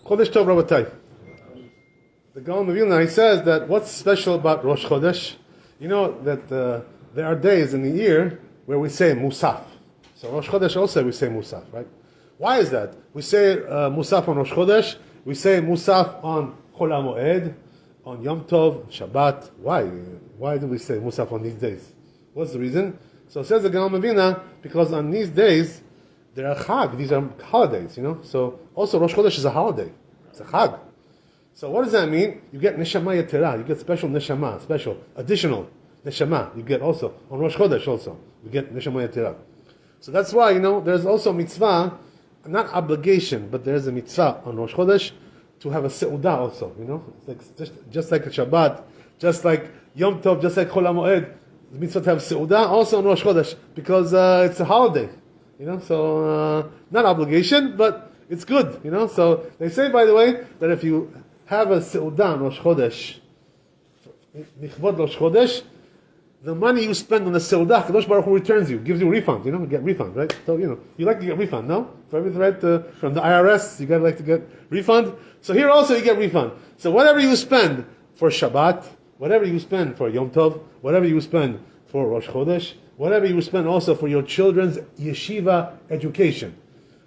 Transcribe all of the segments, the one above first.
Chodesh Tov Rabotai. The Gaon of Vilna, he says that what's special about Rosh Chodesh, you know that there are days in the year where we say Musaf. So Rosh Chodesh also we say Musaf, right? Why is that? We say Musaf on Rosh Chodesh, we say Musaf on Chol HaMoed, on Yom Tov, Shabbat. Why? Why do we say Musaf on these days? What's the reason? So it says the Gaon of Vilna, because on these days, there are Chag, these are holidays, you know? So also Rosh Chodesh is a holiday. It's a Chag. So what does that mean? You get Neshama Yetera, you get special Neshama, special, additional Neshama. You get also, on Rosh Chodesh also, you get Neshama Yetera. So that's why, you know, there's also mitzvah, not obligation, but there's a mitzvah on Rosh Chodesh to have a Seudah also, you know? It's like, just like a Shabbat, just like Yom Tov, just like Chol HaMoed, the mitzvah to have Seudah also on Rosh Chodesh, because it's a holiday, you know? So, not obligation, but it's good, you know? So, they say, by the way, that if you have a Seudah on Rosh Chodesh, Nichvod Rosh Chodesh, the money you spend on the Seudah, Kadosh Baruch Hu returns you, gives you a refund, you know, you get refund, right? So, you know, you like to get refund, no? For everything, right? From the IRS, you like to get refund. So here also you get refund. So whatever you spend for Shabbat, whatever you spend for Yom Tov, whatever you spend for Rosh Chodesh, whatever you spend also for your children's yeshiva education,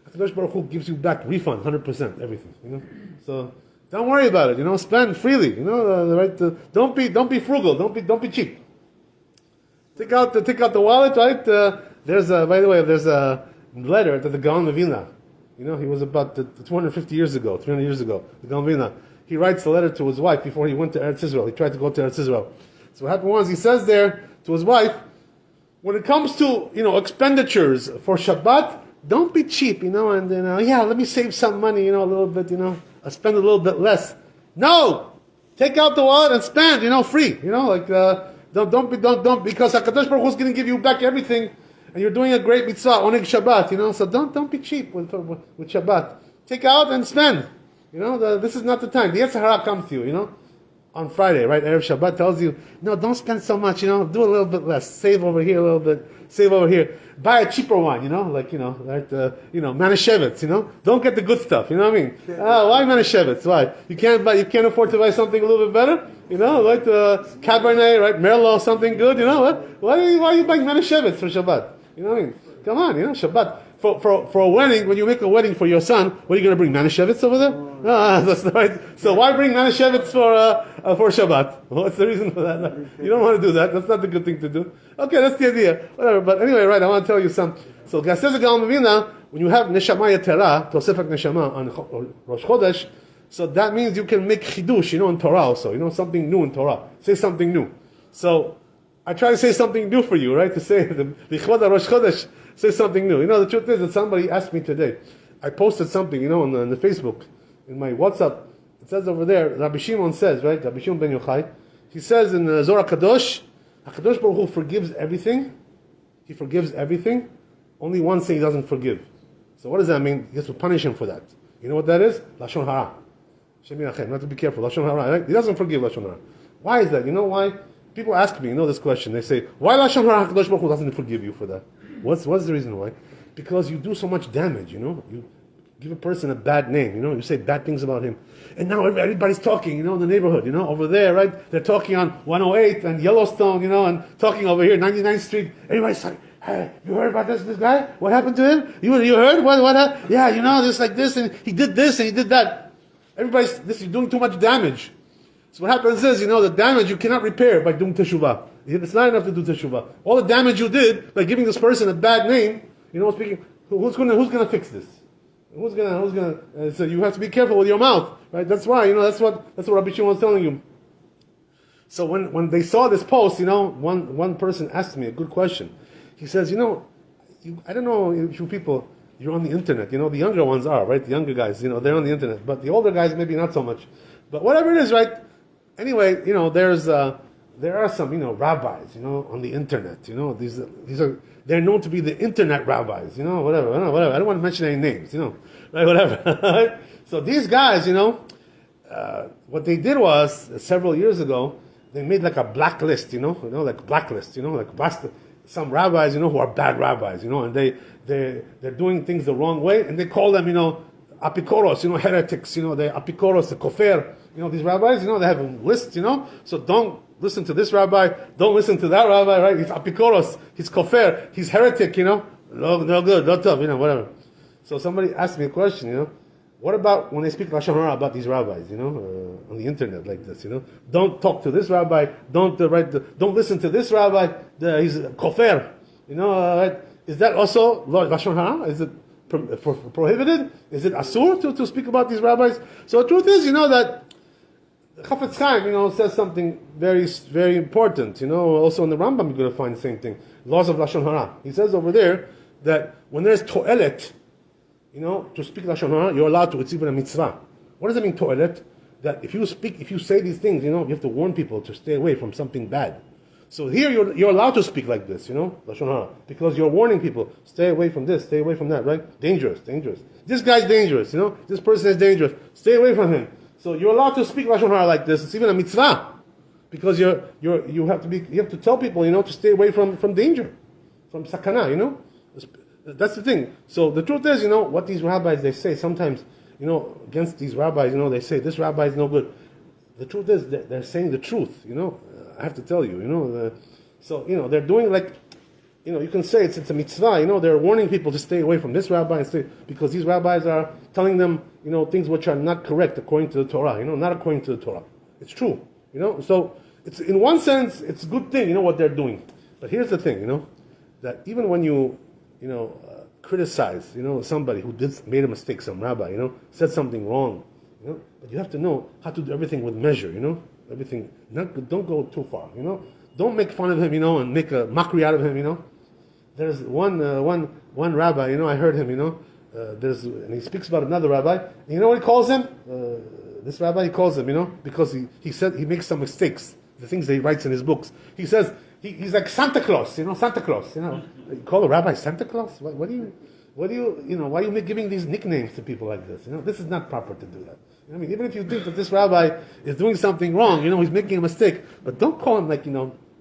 Kadosh Baruch Hu gives you back refund, 100%, everything, you know? So don't worry about it, you know, spend freely, you know, don't be frugal, don't be cheap. Take out the wallet, right? There's a letter to the Gaon of Vilna. You know, he was about 250 years ago, 300 years ago. The Gaon of Vilna. He writes a letter to his wife before he went to Eretz Israel. He tried to go to Eretz Israel. So what happened was, he says there to his wife, when it comes to, you know, expenditures for Shabbat, don't be cheap, you know, and let me save some money, you know, a little bit, you know, I spend a little bit less. No, take out the wallet and spend, you know, free, you know, like. Don't because HaKadosh Baruch Hu is going to give you back everything, and you're doing a great mitzvah, oneg Shabbat, you know, so don't be cheap with Shabbat. Take out and spend, you know, this is not the time. The Yetzer Hara comes to you, you know, on Friday, right, Erev Shabbat tells you, no, don't spend so much, you know, do a little bit less, save over here a little bit, save over here, buy a cheaper one, you know, like, you know, right, Manischewitz, you know, don't get the good stuff, you know what I mean? Why Manischewitz? Why? You can't afford to buy something a little bit better? You know, like Cabernet, right? Merlot, something good. You know what? Why are you buying Manischewitz for Shabbat? You know what I mean? Come on, you know, Shabbat for a wedding. When you make a wedding for your son, what are you going to bring? Manischewitz over there? That's right. So why bring Manischewitz for Shabbat? What's the reason for that? You don't want to do that. That's not the good thing to do. Okay, that's the idea. Whatever. But anyway, right? I want to tell you some. So says the Gaon of Vilna, when you have Neshama Yetera, Tosefak Neshama on Rosh Chodesh. So that means you can make chidush, you know, in Torah also, you know, something new in Torah. Say something new. So I try to say something new for you, right? To say the Lichvod Rosh Chodesh, say something new. You know, the truth is that somebody asked me today. I posted something, you know, on the Facebook, in my WhatsApp. It says over there, Rabbi Shimon says, right? Rabbi Shimon ben Yochai, he says in the Zohar Kadosh, HaKadosh Baruch Hu forgives everything. He forgives everything. Only one thing he doesn't forgive. So what does that mean? He has to punish him for that. You know what that is? Lashon Hara. You have to be careful. Lashon Hara, right? He doesn't forgive Lashon Hara. Why is that? You know why? People ask me, you know this question. They say, why Lashon Hara HaKadosh Baruch Hu doesn't forgive you for that? What's the reason why? Because you do so much damage, you know? You give a person a bad name, you know? You say bad things about him. And now everybody's talking, you know, in the neighborhood, you know? Over there, right? They're talking on 108 and Yellowstone, you know, and talking over here, 99th Street. Everybody's like, hey, you heard about this guy? What happened to him? You heard? What happened? Yeah, you know, this like this, and he did this, and he did that. You're doing too much damage. So what happens is, you know, the damage you cannot repair by doing teshuvah. It's not enough to do teshuvah. All the damage you did by giving this person a bad name, you know, speaking, who's gonna fix this? Who's gonna? So you have to be careful with your mouth, right? That's why, you know, that's what Rabbi Shimon was telling you. So when they saw this post, you know, one person asked me a good question. He says, you know, I don't know if you people. You're on the internet, you know, the younger ones are, right? The younger guys, you know, they're on the internet. But the older guys, maybe not so much. But whatever it is, right? Anyway, you know, there are some, you know, rabbis, you know, on the internet, you know, these are, they're known to be the internet rabbis, you know, whatever. I don't want to mention any names, you know, right? Whatever. Right? So these guys, you know, what they did was, several years ago, they made like a blacklist, you know, like blacklist, you know, like some rabbis, you know, who are bad rabbis, you know, and they're doing things the wrong way, and they call them, you know, apikoros, heretics, the apikoros, the kofer, these rabbis, they have lists, so don't listen to this rabbi, don't listen to that rabbi, right? He's apikoros, he's kofer, he's heretic, no good, no tough, whatever. So somebody asked me a question, what about when they speak Lashon Hara about these rabbis, on the internet like this, Don't talk to this rabbi, don't listen to this rabbi, he's kofer, right? Is that also Lashon Hara? Is it prohibited? Is it asur to speak about these rabbis? So the truth is, that Chafetz Chaim, says something very, very important. Also in the Rambam you're going to find the same thing. Laws of Lashon Hara. He says over there that when there's to'elet, to speak Lashon Hara, you're allowed to. It's even a mitzvah. What does it mean, to'elet? That if you say these things, you have to warn people to stay away from something bad. So here you're allowed to speak like this, Lashon Hara, because you're warning people, stay away from this, stay away from that, right? Dangerous. This guy's dangerous, This person is dangerous. Stay away from him. So you're allowed to speak Lashon Hara like this. It's even a mitzvah, because you have to tell people, to stay away from danger, from sakana, That's the thing. So the truth is, what these rabbis they say sometimes, against these rabbis, they say this rabbi is no good. The truth is they're saying the truth, I have to tell you, so they're doing like, you can say it's a mitzvah, they're warning people to stay away from this rabbi because these rabbis are telling them, things which are not correct according to the Torah, not according to the Torah. It's true, so it's in one sense it's a good thing, what they're doing. But here's the thing, that even when you criticize, somebody who made a mistake, some rabbi, said something wrong, but you have to know how to do everything with measure, everything. Don't go too far, Don't make fun of him, and make a mockery out of him, There's one rabbi, I heard him, and he speaks about another rabbi. And you know what he calls him? This rabbi, he calls him, because he said he makes some mistakes, the things that he writes in his books. He says he's like Santa Claus, Santa Claus, You call a rabbi Santa Claus? What do you, why are you giving these nicknames to people like this? This is not proper to do that. Even if you think that this rabbi is doing something wrong, he's making a mistake, but don't call him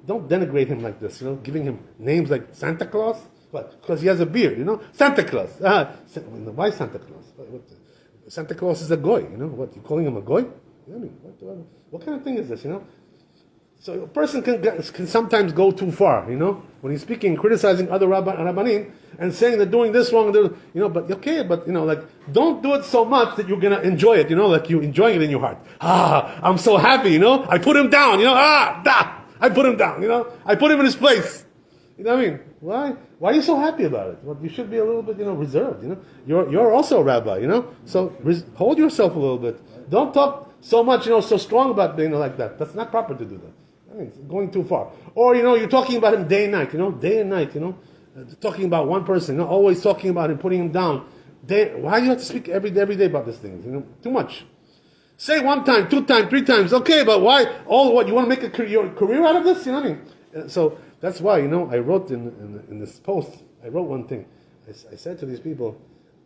don't denigrate him like this, giving him names like Santa Claus. What? Because he has a beard, Santa Claus. Why Santa Claus? Santa Claus is a goy, What, you calling him a goy? What kind of thing is this, So a person can sometimes go too far, when he's speaking, criticizing other rabbanim and saying they're doing this wrong, don't do it so much that you're gonna enjoy it, like you're enjoying it in your heart. I'm so happy, I put him down, I put him down, I put him in his place. Why? Why are you so happy about it? Well, you should be a little bit, reserved, You're also a rabbi, So hold yourself a little bit. Don't talk so much, so strong about being like that. That's not proper to do that. It's going too far. Or, you're talking about him day and night, day and night, talking about one person, always talking about him, putting him down. Why do you have to speak every day about these things? Too much. Say one time, 2 times, 3 times, okay, but why? You want to make a career out of this? So that's why, I wrote in this post, I wrote one thing. I said to these people,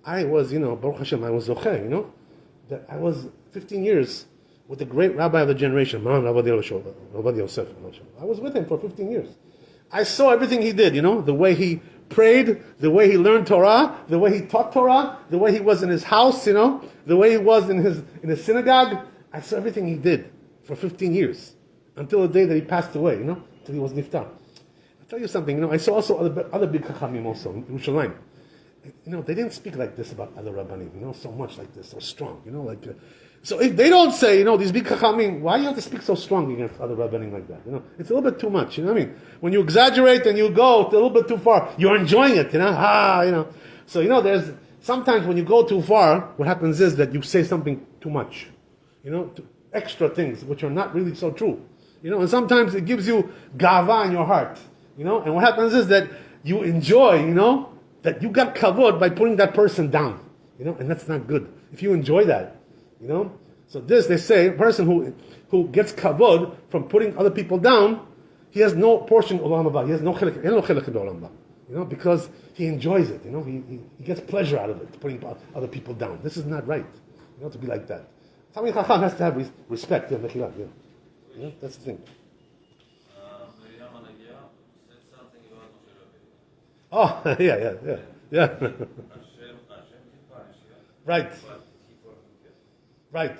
I was, Baruch Hashem, I was zocheh, that I was 15 years with the great rabbi of the generation, Rabbi Yosef. I was with him for 15 years. I saw everything he did, the way he prayed, the way he learned Torah, the way he taught Torah, the way he was in his house, the way he was in his synagogue. I saw everything he did for 15 years, until the day that he passed away, till he was niftar. I'll tell you something, I saw also other big chachamim also, in Yerushalayim. They didn't speak like this about other rabbanim, so much like this, so strong, so if they don't say, these big chachamim, why do you have to speak so strong against other rabbanim like that? It's a little bit too much, When you exaggerate and you go a little bit too far, you're enjoying it, So, there's, sometimes when you go too far, what happens is that you say something too much, extra things, which are not really so true, and sometimes it gives you gava in your heart, and what happens is that you enjoy, that you got kavod by putting that person down, and that's not good. If you enjoy that, so they say, a person who gets kavod from putting other people down, he has no portion of olam haba. He has no chilek in olam haba. Because he enjoys it. He gets pleasure out of it, putting other people down. This is not right. To be like that. Talmid Chacham has to have respect. That's the thing. Oh, yeah. Right. Right.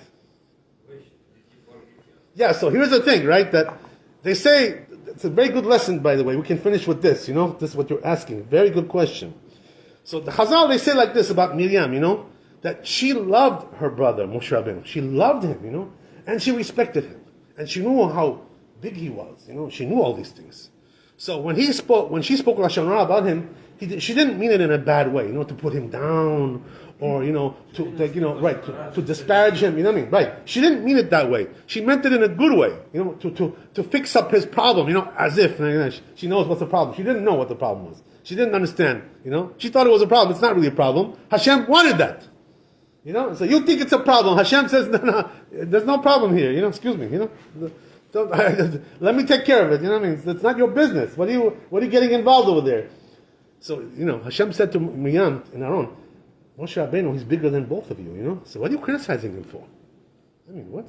Yeah, so here's the thing, right? That they say, it's a very good lesson, by the way. We can finish with this, This is what you're asking. Very good question. So the Chazal, they say like this about Miriam, that she loved her brother, Moshe Rabbeinu. She loved him, and she respected him. And she knew how big he was, She knew all these things. So when she spoke Lashon Hara about him, she didn't mean it in a bad way, to put him down or to disparage him, Right? She didn't mean it that way. She meant it in a good way, to fix up his problem, as if she knows what's the problem. She didn't know what the problem was. She didn't understand, She thought it was a problem. It's not really a problem. Hashem wanted that, So you think it's a problem. Hashem says, no, there's no problem here, Excuse me, let me take care of it. It's not your business. What are you getting involved over there? So, Hashem said to Miriam and Aaron, Moshe Rabbeinu, he's bigger than both of you, So what are you criticizing him for?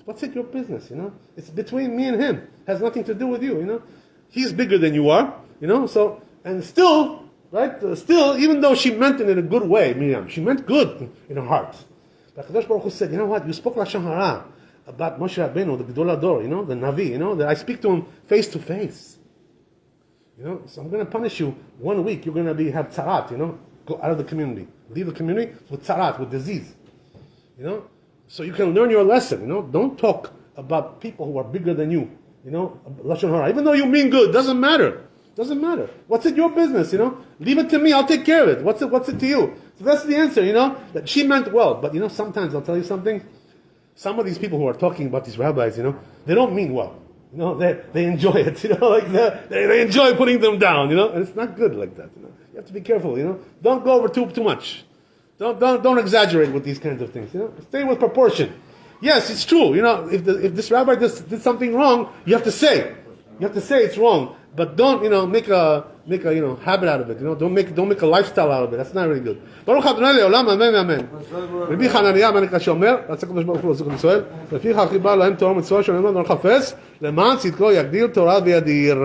What's it your business, It's between me and him. It has nothing to do with you, He's bigger than you are, So, and still, right? Still, even though she meant it in a good way, Miriam, she meant good in her heart. But Kadosh Baruch Hu said, you know what? You spoke Lashon Hara about Moshe Rabbeinu, the Gedol Ador, the Navi, that I speak to him face to face. So I'm going to punish you 1 week. You're going to have tzarat, go out of the community. Leave the community with tzarat, with disease. So you can learn your lesson, Don't talk about people who are bigger than you, Lashon Hara. Even though you mean good, doesn't matter. What's it your business, Leave it to me, I'll take care of it. What's it to you? So that's the answer, That she meant well. But, sometimes I'll tell you something. Some of these people who are talking about these rabbis, they don't mean well. They enjoy it, they enjoy putting them down, and it's not good like that, You have to be careful, Don't go over too much. Don't exaggerate with these kinds of things, Stay with proportion. Yes, it's true, if this rabbi did something wrong, you have to say. You have to say it's wrong, but don't, make a habit out of it, Don't make a lifestyle out of it. That's not really good. Baruch Adonai le'olam, amen, amen. Rabbi Hananiah המלך השומר, רצה הקדוש ברוך הוא לעזור לישראל, לפיכך חיבר להם תורה ומצוות שנאמר לא לחפש, למען צדקו יגדיל תורה וידיר.